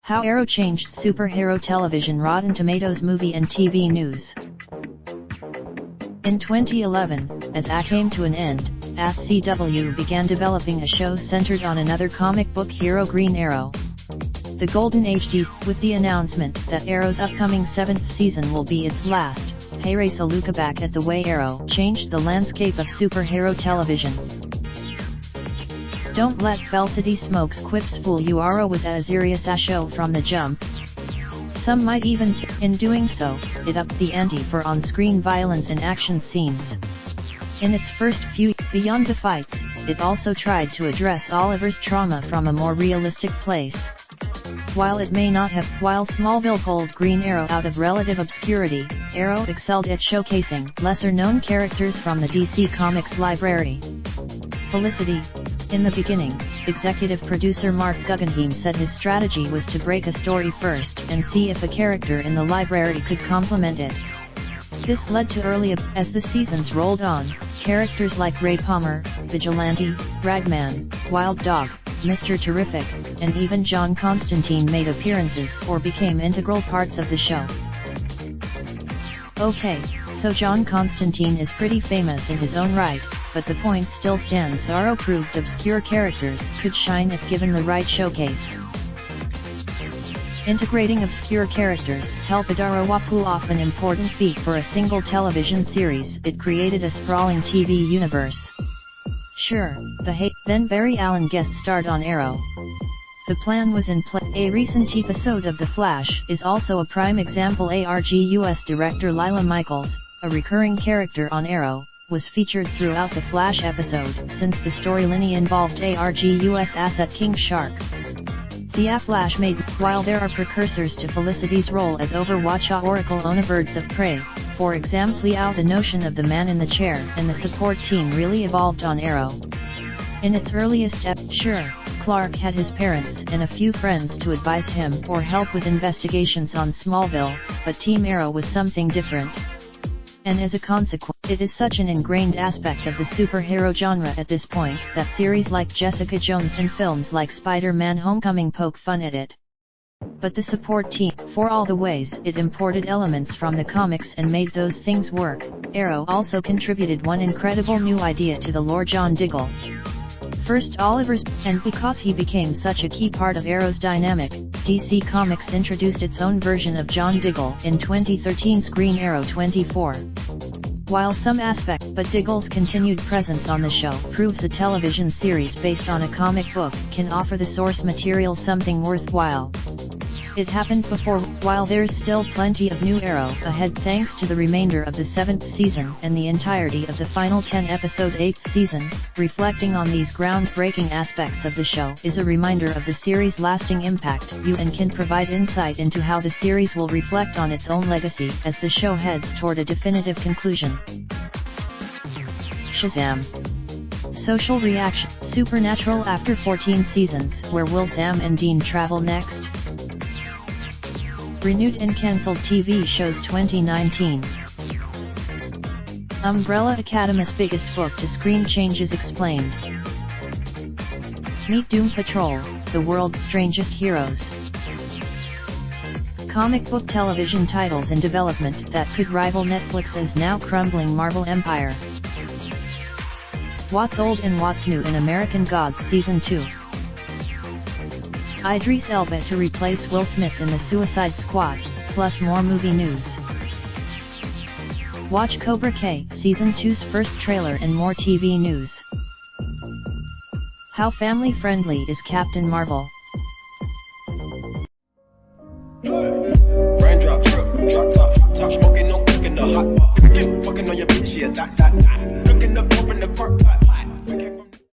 How Arrow changed superhero television. Rotten Tomatoes movie and TV news. In 2011, as A came to an end, CW began developing a show centered on another comic book hero, Green Arrow. The Golden Age ends with the announcement that Arrow's upcoming 7th season will be its last. Hey Saluka back at the way Arrow changed the landscape of superhero television. Don't let Felicity Smoke's quips fool you. Arrow was a serious show from the jump. Some might even say, in doing so, it upped the ante for on-screen violence and action scenes. In its first few, beyond the fights, it also tried to address Oliver's trauma from a more realistic place. While Smallville pulled Green Arrow out of relative obscurity, Arrow excelled at showcasing lesser-known characters from the DC Comics library. Felicity. In the beginning, executive producer Mark Guggenheim said his strategy was to break a story first and see if a character in the library could complement it. This led to as the seasons rolled on, characters like Ray Palmer, Vigilante, Ragman, Wild Dog, Mr. Terrific, and even John Constantine made appearances or became integral parts of the show. Okay, so John Constantine is pretty famous in his own right, but the point still stands. Arrow proved obscure characters could shine if given the right showcase. Integrating obscure characters helped Arrow pull off an important feat for a single television series. It created a sprawling TV universe. Sure, then Barry Allen guest starred on Arrow. The plan was in place. A recent episode of The Flash is also a prime example. ARGUS director Lila Michaels, a recurring character on Arrow, was featured throughout the Flash episode since the storyline involved ARGUS asset King Shark. The Flash made, while there are precursors to Felicity's role as Overwatch Oracle on Birds of Prey, for example the notion of the man in the chair and the support team really evolved on Arrow. In its earliest sure, Clark had his parents and a few friends to advise him or help with investigations on Smallville, but Team Arrow was something different. And as a consequence, it is such an ingrained aspect of the superhero genre at this point that series like Jessica Jones and films like Spider-Man Homecoming poke fun at it. But the support team, for all the ways it imported elements from the comics and made those things work, Arrow also contributed one incredible new idea to the lore: John Diggle. First Oliver's, and because he became such a key part of Arrow's dynamic, DC Comics introduced its own version of John Diggle in 2013's Green Arrow 24. While some aspect but Diggle's continued presence on the show proves a television series based on a comic book can offer the source material something worthwhile. It happened before, while there's still plenty of new Arrow ahead thanks to the remainder of the 7th season and the entirety of the final 10-episode 8th season. Reflecting on these groundbreaking aspects of the show is a reminder of the series' lasting impact and can provide insight into how the series will reflect on its own legacy as the show heads toward a definitive conclusion. Shazam! Social reaction. Supernatural after 14 seasons. Where will Sam and Dean travel next? Renewed and cancelled TV shows 2019. Umbrella Academy's biggest book-to-screen changes explained. Meet Doom Patrol, the world's strangest heroes. Comic book television titles in development that could rival Netflix's now crumbling Marvel empire. What's old and what's new in American Gods Season 2. Idris Elba to replace Will Smith in The Suicide Squad, plus more movie news. Watch Cobra Kai Season 2's first trailer and more TV news. How family-friendly is Captain Marvel? Raindrop, drop top, smoking, no cooking the hot pot. Fucking on your bitch, yeah, that. Looking up, open the park pot.